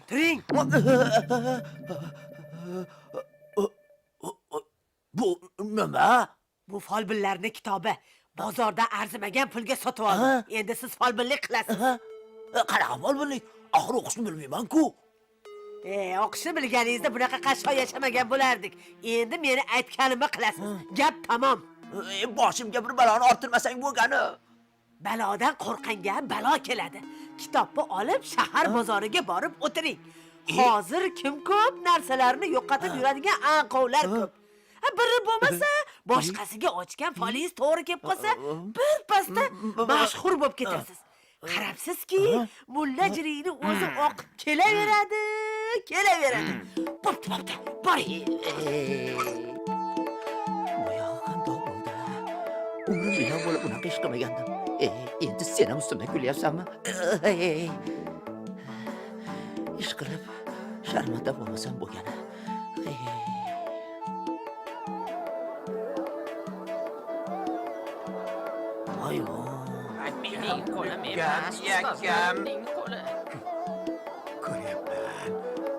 O'tiring. Bu nima? Bu folbinlarning kitobi. Bozorda arzimagan pulga sotib oldim. Endi siz folbinlik qilasiz. Qanaqa folbinlik? Axir o'qishni bilmayman-ku. O'qishni bilganingizda bunaqa qashshoq yashamagan bo'lardik. Endi meni aytganimni qilasiz. Gap tamom. Boshimga bir baloni orttirmasang bo'lgani. Balodan qo'rqanga balo keladi. Kitobni olib shahar bozoriga borib o'tiring. Hozir kim ko'p narsalarni yo'qotib yuradigan anqovlar ko'p. Biri bo'lmasa, boshqasiga ochgan folingiz to'g'ri kelib qolsa, bir pasda mashhur bo'lib ketasiz. Qarabsizki, mulla jiriyni o'zi oqib kelaveradi. Bo'pti, boring. Bu yog'i qandoq bo'ldi? Umrim bilan bo'lib bunaqa ish qilmagandim. Endi sen ham ustimdan kulyapsanmi? Ish qilib sharmanda bo'lmasam bo'lgani. Voy Mening qo'lim emas, ustozlarning qo'li.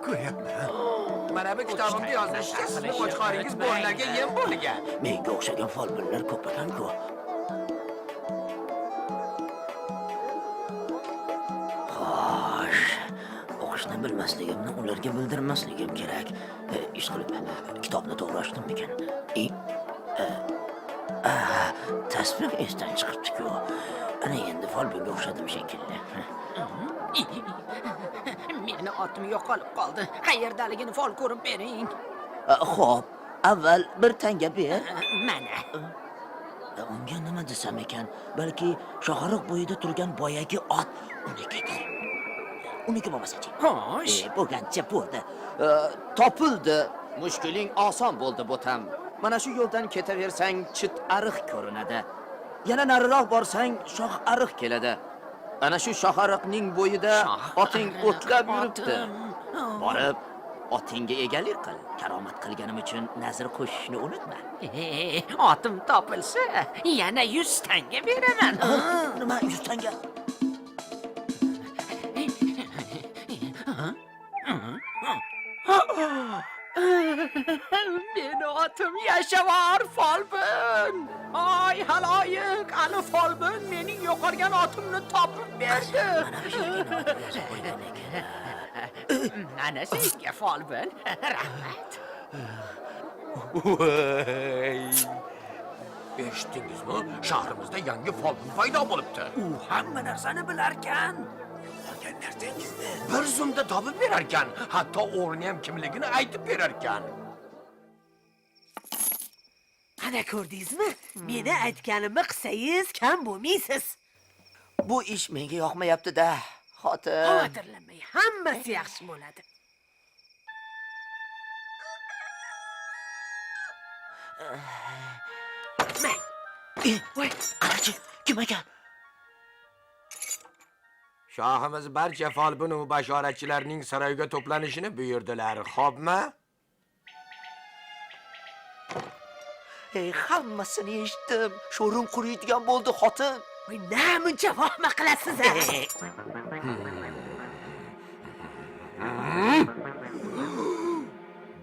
Ko'ryapman. Mana bu kitobimda yozilishcha sizning qo'chqoringiz bo'rilarga yem bo'lgan. menga o'xshagan folbinlar ko'p ekan-ku. Xo'sh, o'qishni bilmasligimni ularga bildirmasligim kerak. Ish qilib kitobni to'g'ri ochdimmikan? Tasbih esdan chiqibdi-ku. Ana endi folbinga o'xshadim shekilli. Meni otim yo'qolib qoldi. Qayerdaligini fol ko'rib bering. Xo'p, avval bir tanga ber. Mana. Unga nima desam ekan? Balki shohariq bo'yida turgan boyagi ot unikidir. Uniki bo'lmasa-chi? Xo'sh. Bo'lgancha bo'ldi. Topildi. Mushkuling oson bo'ldi bo'tam. Mana shu yo'ldan ketaversang chit ariq ko'rinadi. Yana nariroq borsang shoh ariq keladi. Ana shu shohariqning bo'yida oting o'tlab yuribdi. Borib, otingga egalik qil. Karomat qilganim uchun nazr qo'shishni unutma. Otim topilsa, yana 100 tanga beraman. Nima 100 tanga? Meni otim yashavar folbin. Ay haloyiq, ana folbin mening yo'qolgan otimni topib berdi. Ana senga folbin. Rahmat. Voy. Eshitdingizmi? Shahrimizda yangi folbin paydo bo'libdi. U hamma narsani bilarkan. Qolgan narsangizni bir zumda topib berarkan, hatto o'g'rini ham kimligini aytib berarkan. Ana ko'rdingizmi? Meni aytganimni qilsangiz kam bo'lmaysiz. Bu ish menga yoqmayapti-da, xotin. Xavotirlanmang, hammasi yaxshi bo'ladi. Voy, qarachi, kim ekan? Shohimiz barcha folbin va bashoratchilarning saroyga to'planishini buyurdilar. Xo'pmi? Hammasini eshitdim. Sho'rim quriydigan bo'ldi, xotin. Voy, namuncha vahma qilasiz a?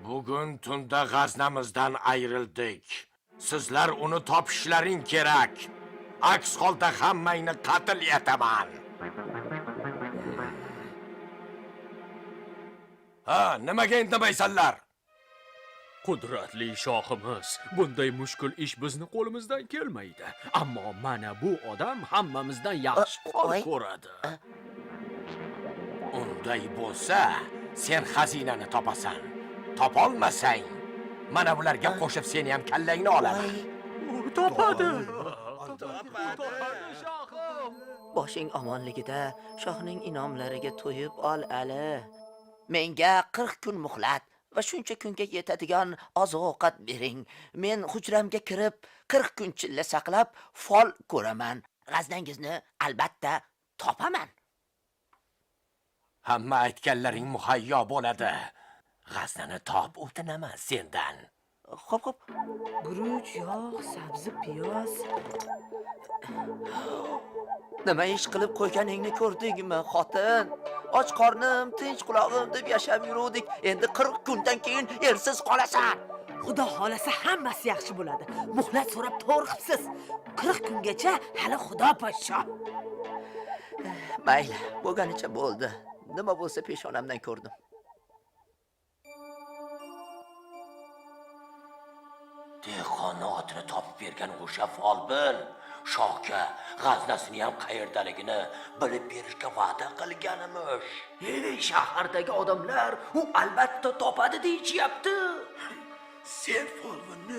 Bugun tunda g'aznamizdan ayrildik. Sizlar uni topishlaring kerak. Aks holda hammangni qatl etaman. Nimaga indamaysanlar? Qudratli shohimiz, bunday mushkul ish bizni qo'limizdan kelmaydi. Ammo mana bu odam hammamizdan yaxshi fol ko'radi. Unday bo'lsa, sen xazinani topasan. Topolmasang, mana bularga qo'shib seni ham kallangni olaman. Topadi. Boshing omonligida shohning inomlariga to'yib ol ali. Menga 40 kun muhlat va shuncha kunga yetadigan oziq-ovqat bering. Men hujramga kirib 40 kun chilla saqlab fol ko'raman. G'aznangizni albatta topaman. Hamma aytganlaring muhayyo bo'ladi. G'aznani top o'tinaman sendan. Xo'p. Guruch, yog', sabzi, piyoz. Nima ish qilib qo'yganingni ko'rdingmi, xotin? och qornim, tinch qulog'im deb yashab yuruvdik. Endi 40 kundan keyin ersiz qolasan. Xudo xolasa hammasi yaxshi bo'ladi. Muhlat so'rab to'g'ri qilibsiz. 40 kungacha hali Xudo poshsho. Mayli, bo'lganicha bo'ldi. Nima bo'lsa peshonamdan ko'rdim. Dehqonni otini topib bergan o'sha folbin shohga g'aznasini ham qayerdaligini bilib berishga va'da qilganimish. Shahardagi odamlar u albatta topadi deyishyapti. Sen folbinni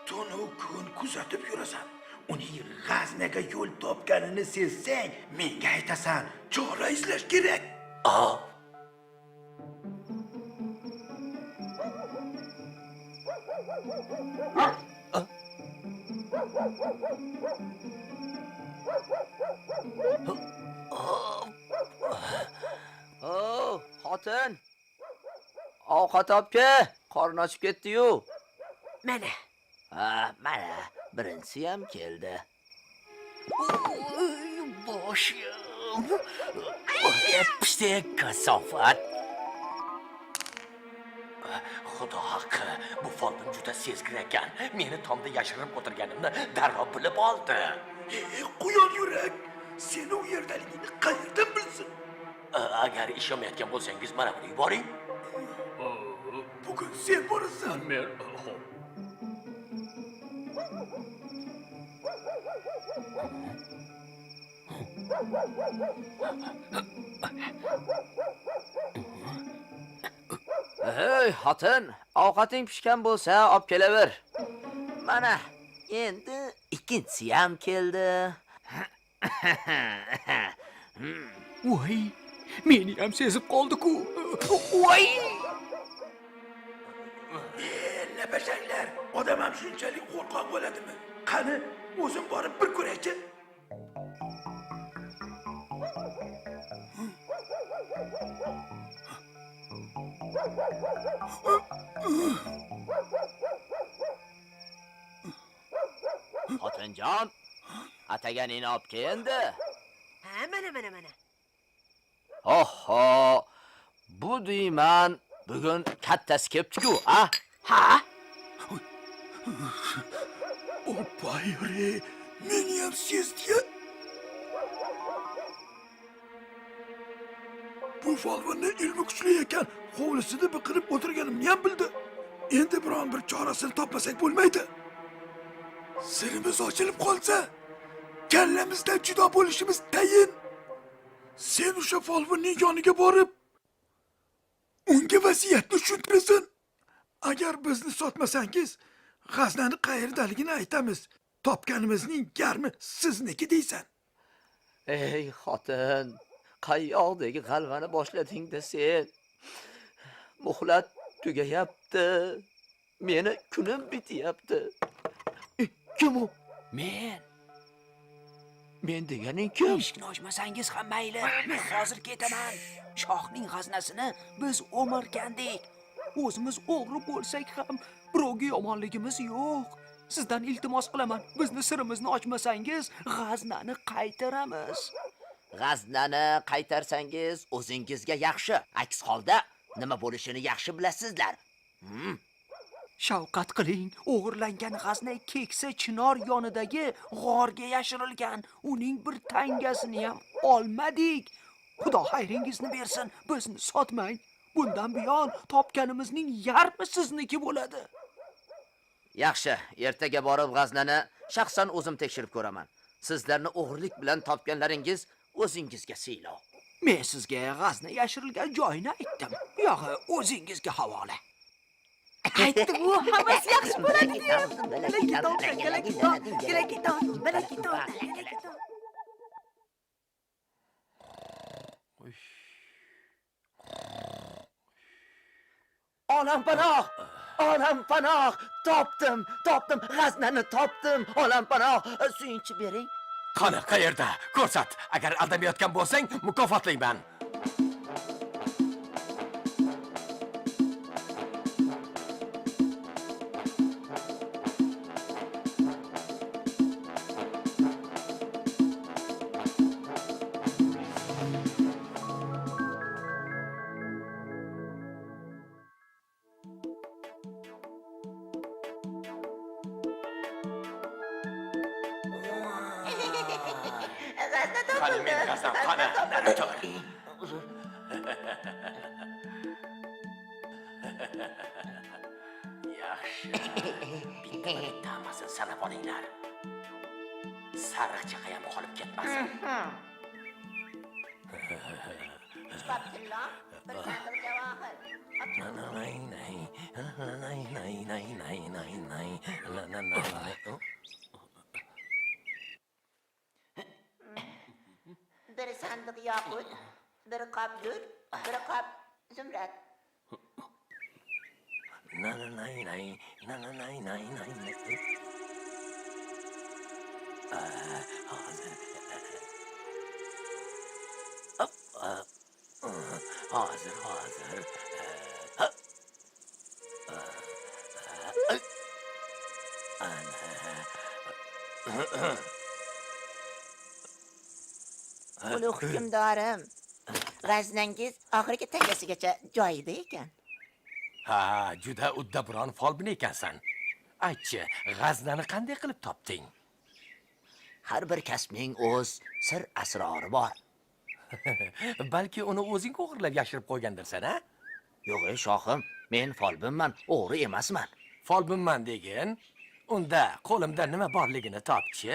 tunu kun kuzatib yurasan. Uning g'aznaga yo'l topganini sezsang, menga aytasan. Chora izlash kerak. Xotin. Ovqat opke, qorni ochib ketdi-yu. Mana. Mana, birinchisi ham keldi. Boshim. Epstek kasofat. Xudo haqqi, bu folbin juda sezgir ekan. Meni tomda yashirib o'tirganimni darrov bilib oldi. Quyon yurak. Seni u yerdaligingni qayerdan bilsin? Agar ishonmayotgan bo'lsangiz, mana buni yuboring. Bugun sen borasan. Men Hey, xotin, ovqating pishgan bo'lsa, olib kelaver. Mana, endi ikkinchisi ham keldi. voy, meni ham sezib qoldi-ku. Voy! Labashanglar, odam ham shunchalik qo'rqoq bo'ladimi? Qani, o'zim borib bir ko'raychi. Xotinjon, ataganingni olib keldi. Ha, mana. Oho, bu deyman, bugun kattasi kelibdi-ku, a? Ha? Opayre, meni ham sezdi. Bu folbinni ilmi kuchli ekan, hovlisida biqirib o'tirganimni ham bildi. Endi biron bir chorasini topmasak bo'lmaydi. Sirimiz ochilib qolsa, kallamizdan judo bo'lishimiz tayin. Sen o'sha folbinning yoniga borib, unga vasiyatni tushuntirasan. Agar bizni sotmasangiz, g'aznani qayerdaligini aytamiz. Topganimizning yarmi sizniki deysan. Ey xotin, qayyoqdagi g'alvani boshlading-da sen. Muhlat tugayapti. Meni kunim bityapti. Kim u? Men deganing kim? Eshikni ochmasangiz ham mayli. Men hozir ketaman. Shohning g'aznasini biz o'margandik. O'zimiz o'g'ri bo'lsak ham birovga yomonligimiz yo'q. Sizdan iltimos qilaman, bizni sirimizni ochmasangiz, g'aznani qaytaramiz. G'aznani qaytarsangiz o'zingizga yaxshi. Aks holda nima bo'lishini yaxshi bilasizlar. Shavqat qiling, o'g'irlangan g'azna keksa chinor yonidagi g'orga yashirilgan. Uning bir tangasini ham olmadik. Xudo xayringizni bersin, bizni sotmang. Bundan buyon topganimizning yarmi sizniki bo'ladi. Yaxshi, ertaga borib g'aznani shaxsan o'zim tekshirib ko'raman. Sizlarni o'g'irlik bilan topganlaringiz o'zingizga siylov. Men sizga g'azna yashirilgan joyini aytdim. Buyog'i o'zingizga havola. Aytdim, u hammasi yaxshi bo'ladi. Malakiton. Olam panoh! Olam panoh! Topdim! G'aznani topdim! Olam panoh! Suyunchi bering. Qani, qayerda? Ko'rsat. Agar aldamayotgan bo'lsang, mukofotlayman. Qani men g'aznam, qani, nari tur. Yaxshi. Bitta hammasini sanab olinglar. Sariq chaqa ham qolib ketmasin. Bir sandık yakut, bir kap gül, bir kap zümrüt. Hazır. Ulug' hukmdorim, g'aznangiz oxirgi tangasigacha joyida ekan. Ha, juda uddaburon folbin ekansan. Aytchi, g'aznani qanday qilib topding? Har bir kasbning o'z sir asrori bor. Balki uni o'zing o'g'irlab yashirib qo'ygandirsan, ha? Yo'q, shohim, men folbinman, o'g'ri emasman. Folbinman degin, unda qo'limda nima borligini topchi.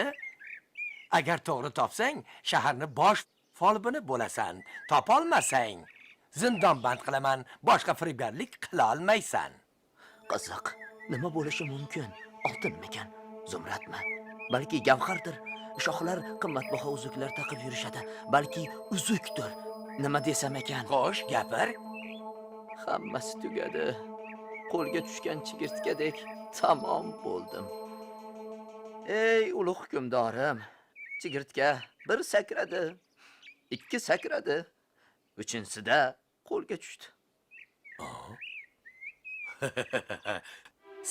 Agar to'g'ri topsang, shaharni bosh folbini bo'lasan. Topolmasang, zindonband qilaman, boshqa firibgarlik qila olmaysan. Qiziq, nima bo'lishi mumkin? Oltinmikan? Zumradmi? Balki gavhardir. Shohlar qimmatbaho uzuklar taqib yurishadi. Balki uzukdir. Nima desam ekan? Xo'sh, gapir. Hammasi tugadi. Qo'lga tushgan chigirtkadek tamom bo'ldim. Ey ulug' hukmdorim, chigirtka bir sakradi, ikki sakradi, uchinchisida qo'lga tushdi.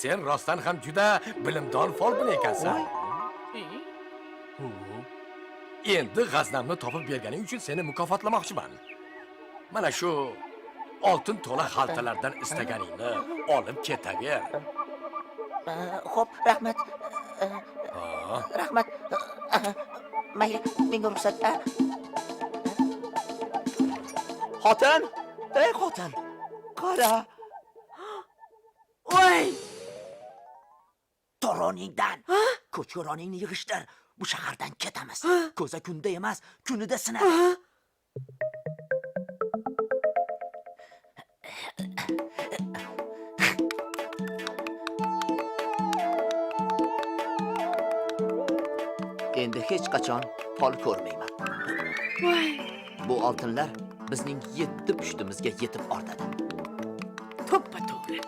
Sen rostdan ham juda bilimdon folbin ekansan. Endi g'aznamni topib berganing uchun seni mukofotlamoqchiman. Mana shu oltin to'la xaltalardan istaganingni olib ketaver. Xo'p, rahmat. Rahmat. Mayli, menga ruxsat. Xotin! Ey xotin! Qara! Voy! Toroningdan, ko'chko'roningni yig'ishtir. Bu shahardan ketamiz. Ko'za kunda emas, kunida sinadi. Endi hech qachon fol ko'rmayman. Bu oltinlar bizning 7 pushtimizga yetib ortadi. To'ppa to'g'ri.